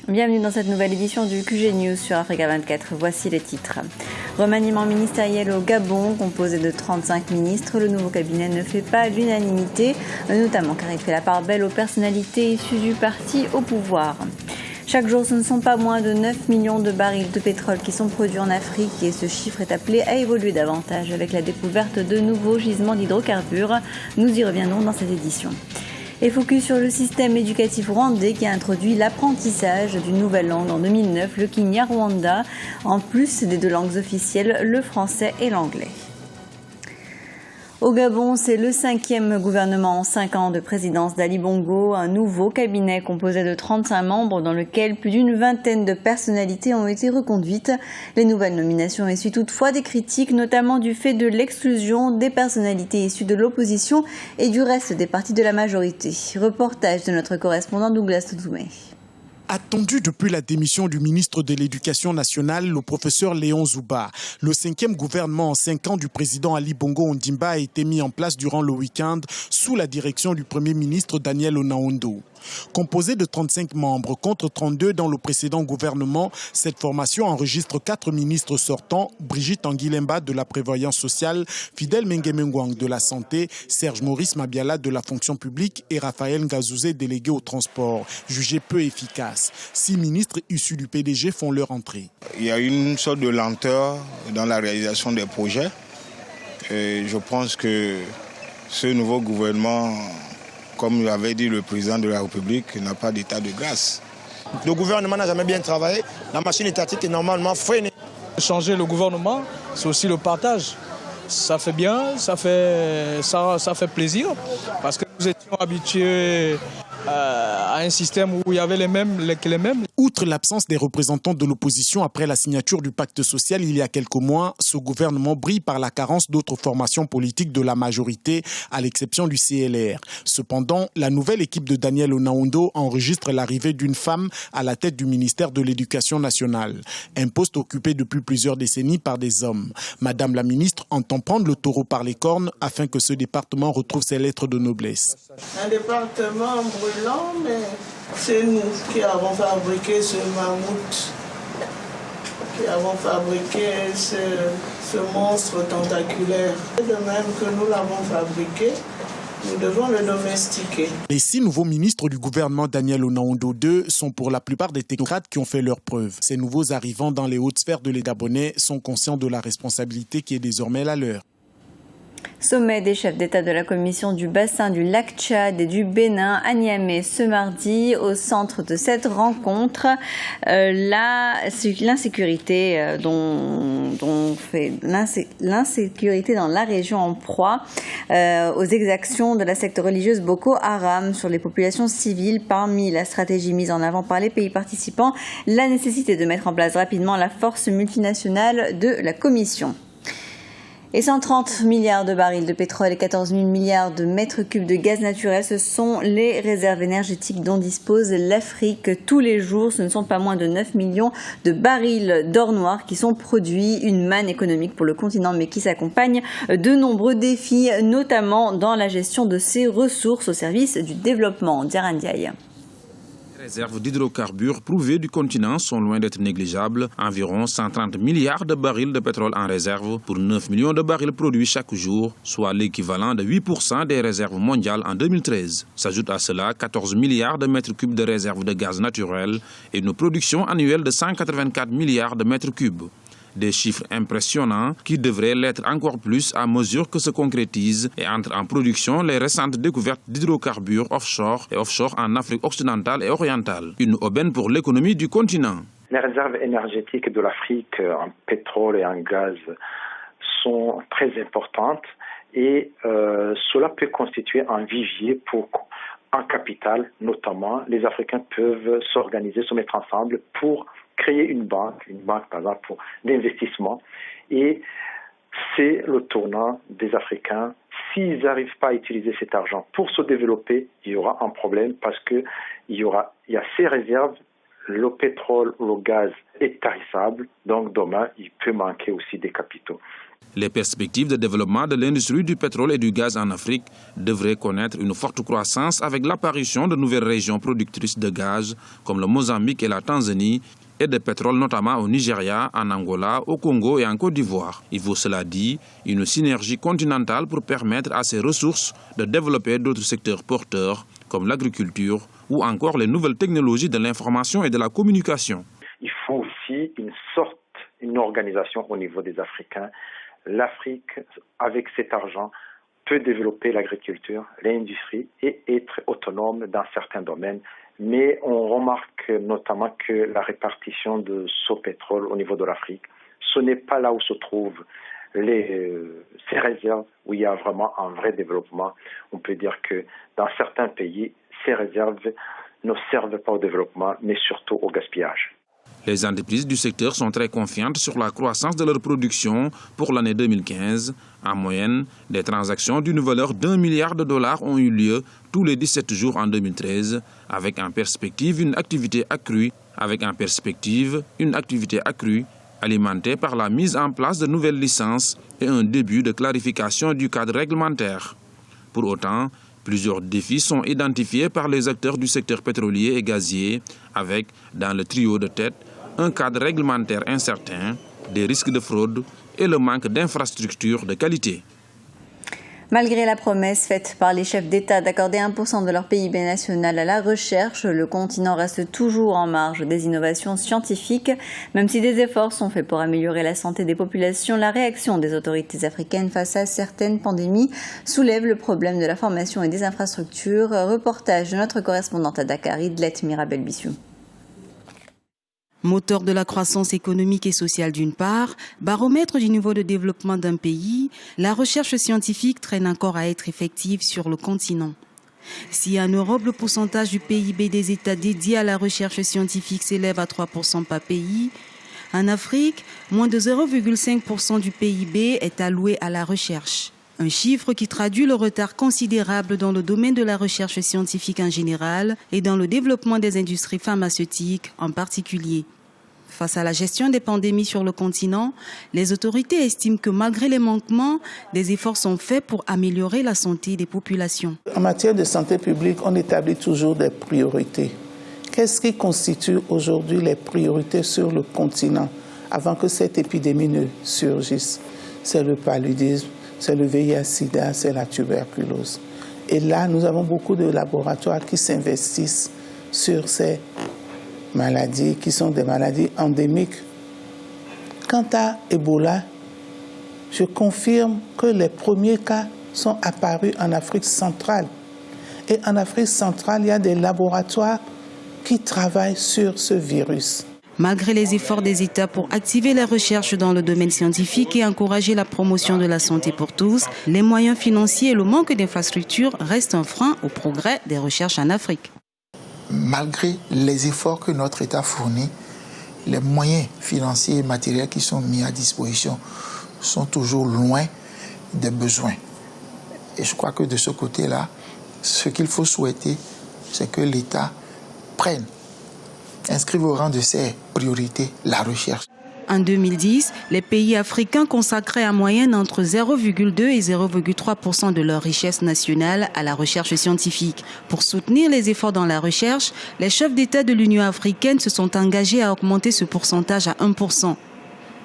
Bienvenue dans cette nouvelle édition du QG News sur Africa 24. Voici les titres. Remaniement ministériel au Gabon, composé de 35 ministres. Le nouveau cabinet ne fait pas l'unanimité, notamment car il fait la part belle aux personnalités issues du parti au pouvoir. Chaque jour, ce ne sont pas moins de 9 millions de barils de pétrole qui sont produits en Afrique et ce chiffre est appelé à évoluer davantage avec la découverte de nouveaux gisements d'hydrocarbures. Nous y reviendrons dans cette édition. Et focus sur le système éducatif rwandais qui a introduit l'apprentissage d'une nouvelle langue en 2009, le Kinyarwanda, en plus des deux langues officielles, le français et l'anglais. Au Gabon, c'est le 5e gouvernement en 5 ans de présidence d'Ali Bongo, un nouveau cabinet composé de 35 membres dans lequel plus d'une vingtaine de personnalités ont été reconduites. Les nouvelles nominations essuient toutefois des critiques, notamment du fait de l'exclusion des personnalités issues de l'opposition et du reste des partis de la majorité. Reportage de notre correspondant Douglas Touzoué. Attendu depuis la démission du ministre de l'Éducation nationale, le professeur Léon Zouba. Le 5e gouvernement en 5 ans du président Ali Bongo Ondimba a été mis en place durant le week-end sous la direction du Premier ministre Daniel Onaondo. Composé de 35 membres contre 32 dans le précédent gouvernement, cette formation enregistre 4 ministres sortants, Brigitte Anguilemba de la Prévoyance sociale, Fidèle Mengemengwang de la Santé, Serge Maurice Mabiala de la Fonction publique et Raphaël Ngazouzé délégué au transport, jugés peu efficaces. 6 ministres issus du PDG font leur entrée. Il y a une sorte de lenteur dans la réalisation des projets. Et je pense que ce nouveau gouvernement, comme l'avait dit le président de la République, n'a pas d'état de grâce. Le gouvernement n'a jamais bien travaillé. La machine étatique est normalement freinée. Changer le gouvernement, c'est aussi le partage. Ça fait bien, ça fait plaisir. Parce que nous étions habitués à un système où il y avait les mêmes. Outre l'absence des représentants de l'opposition après la signature du pacte social il y a quelques mois, ce gouvernement brille par la carence d'autres formations politiques de la majorité, à l'exception du CLR. Cependant, la nouvelle équipe de Daniel Onaondo enregistre l'arrivée d'une femme à la tête du ministère de l'Éducation nationale. Un poste occupé depuis plusieurs décennies par des hommes. Madame la ministre entend prendre le taureau par les cornes afin que ce département retrouve ses lettres de noblesse. Un département brûlant, mais c'est nous qui avons fabriqué ce mammouth, qui avons fabriqué ce monstre tentaculaire. De même que nous l'avons fabriqué, nous devons le domestiquer. Les 6 nouveaux ministres du gouvernement Daniel Onaondo II sont pour la plupart des technocrates qui ont fait leurs preuves. Ces nouveaux arrivants dans les hautes sphères de l'État gabonais sont conscients de la responsabilité qui est désormais la leur. Sommet des chefs d'État de la Commission du bassin du lac Tchad et du Bénin à Niamey ce mardi. Au centre de cette rencontre, l'insécurité l'insécurité dans la région en proie aux exactions de la secte religieuse Boko Haram sur les populations civiles. Parmi la stratégie mise en avant par les pays participants, la nécessité de mettre en place rapidement la force multinationale de la Commission. Et 130 milliards de barils de pétrole et 14 000 milliards de mètres cubes de gaz naturel, ce sont les réserves énergétiques dont dispose l'Afrique. Tous les jours, ce ne sont pas moins de 9 millions de barils d'or noir qui sont produits. Une manne économique pour le continent, mais qui s'accompagne de nombreux défis, notamment dans la gestion de ces ressources au service du développement. Diarra Ndiaye. Les réserves d'hydrocarbures prouvées du continent sont loin d'être négligeables. Environ 130 milliards de barils de pétrole en réserve pour 9 millions de barils produits chaque jour, soit l'équivalent de 8% des réserves mondiales en 2013. S'ajoute à cela 14 milliards de mètres cubes de réserves de gaz naturel et une production annuelle de 184 milliards de mètres cubes. Des chiffres impressionnants qui devraient l'être encore plus à mesure que se concrétisent et entrent en production les récentes découvertes d'hydrocarbures offshore et offshore en Afrique occidentale et orientale. Une aubaine pour l'économie du continent. Les réserves énergétiques de l'Afrique en pétrole et en gaz sont très importantes et cela peut constituer un vivier pour un capital, notamment les Africains peuvent s'organiser, se mettre ensemble pour créer une banque par exemple d'investissement et c'est le tournant des Africains. S'ils n'arrivent pas à utiliser cet argent pour se développer, il y aura un problème parce que il y a ces réserves, le pétrole ou le gaz est tarissable, donc demain, il peut manquer aussi des capitaux. Les perspectives de développement de l'industrie du pétrole et du gaz en Afrique devraient connaître une forte croissance avec l'apparition de nouvelles régions productrices de gaz comme le Mozambique et la Tanzanie et de pétrole notamment au Nigeria, en Angola, au Congo et en Côte d'Ivoire. Il faut, cela dit, une synergie continentale pour permettre à ces ressources de développer d'autres secteurs porteurs comme l'agriculture ou encore les nouvelles technologies de l'information et de la communication. Il faut aussi une organisation au niveau des Africains. L'Afrique, avec cet argent, peut développer l'agriculture, l'industrie et être autonome dans certains domaines. Mais on remarque notamment que la répartition de ce pétrole au niveau de l'Afrique, ce n'est pas là où se trouvent ces réserves où il y a vraiment un vrai développement. On peut dire que dans certains pays, ces réserves ne servent pas au développement, mais surtout au gaspillage. Les entreprises du secteur sont très confiantes sur la croissance de leur production pour l'année 2015. En moyenne, des transactions d'une valeur d'1 milliard de dollars ont eu lieu tous les 17 jours en 2013, avec en perspective une activité accrue, alimentée par la mise en place de nouvelles licences et un début de clarification du cadre réglementaire. Pour autant, plusieurs défis sont identifiés par les acteurs du secteur pétrolier et gazier, avec, dans le trio de tête, un cadre réglementaire incertain, des risques de fraude et le manque d'infrastructures de qualité. Malgré la promesse faite par les chefs d'État d'accorder 1% de leur PIB national à la recherche, le continent reste toujours en marge des innovations scientifiques. Même si des efforts sont faits pour améliorer la santé des populations, la réaction des autorités africaines face à certaines pandémies soulève le problème de la formation et des infrastructures. Reportage de notre correspondante à Dakar, Idlette Mirabel-Bissou. Moteur de la croissance économique et sociale d'une part, baromètre du niveau de développement d'un pays, la recherche scientifique traîne encore à être effective sur le continent. Si en Europe, le pourcentage du PIB des États dédiés à la recherche scientifique s'élève à 3% par pays, en Afrique, moins de 0,5% du PIB est alloué à la recherche. Un chiffre qui traduit le retard considérable dans le domaine de la recherche scientifique en général et dans le développement des industries pharmaceutiques en particulier. Face à la gestion des pandémies sur le continent, les autorités estiment que malgré les manquements, des efforts sont faits pour améliorer la santé des populations. En matière de santé publique, on établit toujours des priorités. Qu'est-ce qui constitue aujourd'hui les priorités sur le continent avant que cette épidémie ne surgisse? C'est le paludisme, c'est le VIH-Sida, c'est la tuberculose. Et là, nous avons beaucoup de laboratoires qui s'investissent sur ces maladies qui sont des maladies endémiques. Quant à Ebola, je confirme que les premiers cas sont apparus en Afrique centrale. Et en Afrique centrale, il y a des laboratoires qui travaillent sur ce virus. Malgré les efforts des États pour activer la recherche dans le domaine scientifique et encourager la promotion de la santé pour tous, les moyens financiers et le manque d'infrastructures restent un frein au progrès des recherches en Afrique. Malgré les efforts que notre État fournit, les moyens financiers et matériels qui sont mis à disposition sont toujours loin des besoins. Et je crois que de ce côté-là, ce qu'il faut souhaiter, c'est que l'État inscrive au rang de ses priorités la recherche. En 2010, les pays africains consacraient en moyenne entre 0,2 et 0,3% de leur richesse nationale à la recherche scientifique. Pour soutenir les efforts dans la recherche, les chefs d'État de l'Union africaine se sont engagés à augmenter ce pourcentage à 1%.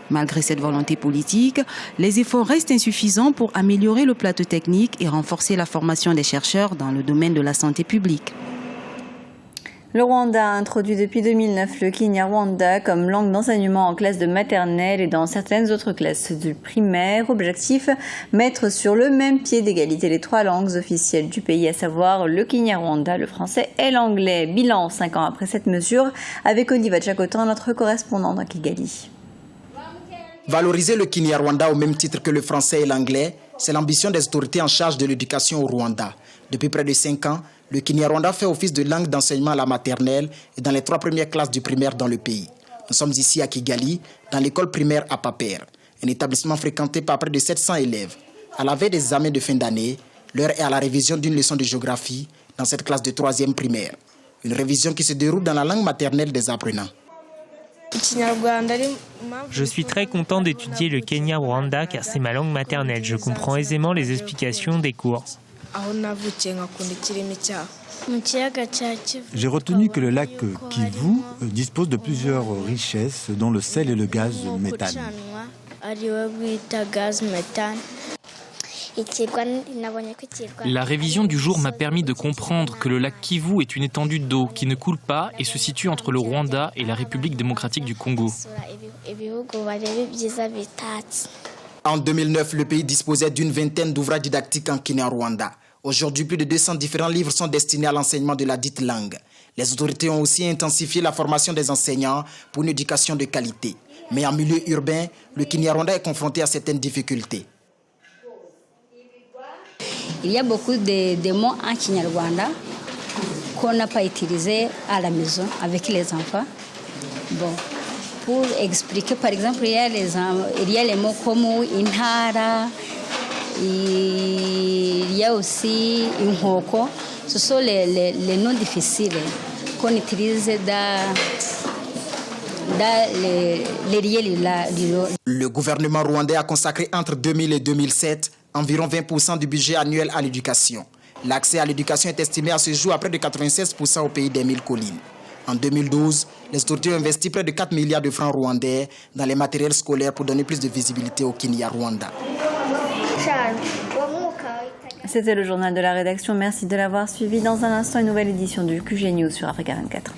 Malgré cette volonté politique, les efforts restent insuffisants pour améliorer le plateau technique et renforcer la formation des chercheurs dans le domaine de la santé publique. Le Rwanda a introduit depuis 2009 le Kinyarwanda comme langue d'enseignement en classe de maternelle et dans certaines autres classes du primaire. Objectif, mettre sur le même pied d'égalité les 3 langues officielles du pays, à savoir le Kinyarwanda, le français et l'anglais. Bilan 5 ans après cette mesure, avec Oliva Tchakotan, notre correspondant dans Kigali. Valoriser le Kinyarwanda au même titre que le français et l'anglais, c'est l'ambition des autorités en charge de l'éducation au Rwanda. Depuis près de 5 ans, le Kinyarwanda fait office de langue d'enseignement à la maternelle et dans les 3 premières classes du primaire dans le pays. Nous sommes ici à Kigali, dans l'école primaire à Paper, un établissement fréquenté par près de 700 élèves. À la veille des examens de fin d'année, l'heure est à la révision d'une leçon de géographie dans cette classe de 3e primaire. Une révision qui se déroule dans la langue maternelle des apprenants. Je suis très content d'étudier le Kenya-Rwanda car c'est ma langue maternelle. Je comprends aisément les explications des cours. J'ai retenu que le lac Kivu dispose de plusieurs richesses, dont le sel et le gaz méthane. La révision du jour m'a permis de comprendre que le lac Kivu est une étendue d'eau qui ne coule pas et se situe entre le Rwanda et la République démocratique du Congo. En 2009, le pays disposait d'une vingtaine d'ouvrages didactiques en Kinyarwanda. Aujourd'hui, plus de 200 différents livres sont destinés à l'enseignement de la dite langue. Les autorités ont aussi intensifié la formation des enseignants pour une éducation de qualité. Mais en milieu urbain, le Kinyarwanda est confronté à certaines difficultés. Il y a beaucoup de mots en Kinyarwanda qu'on n'a pas utilisés à la maison avec les enfants. Bon, pour expliquer, par exemple, il y a les mots comme intara, il y a aussi inkoko. Ce sont les noms difficiles qu'on utilise dans les lieux. Le gouvernement rwandais a consacré entre 2000 et 2007 environ 20% du budget annuel à l'éducation. L'accès à l'éducation est estimé à ce jour à près de 96% au pays des 1000 collines. En 2012, les autorités ont investi près de 4 milliards de francs rwandais dans les matériels scolaires pour donner plus de visibilité au Kinyarwanda. C'était le journal de la rédaction. Merci de l'avoir suivi. Dans un instant, une nouvelle édition du QG News sur Africa 24.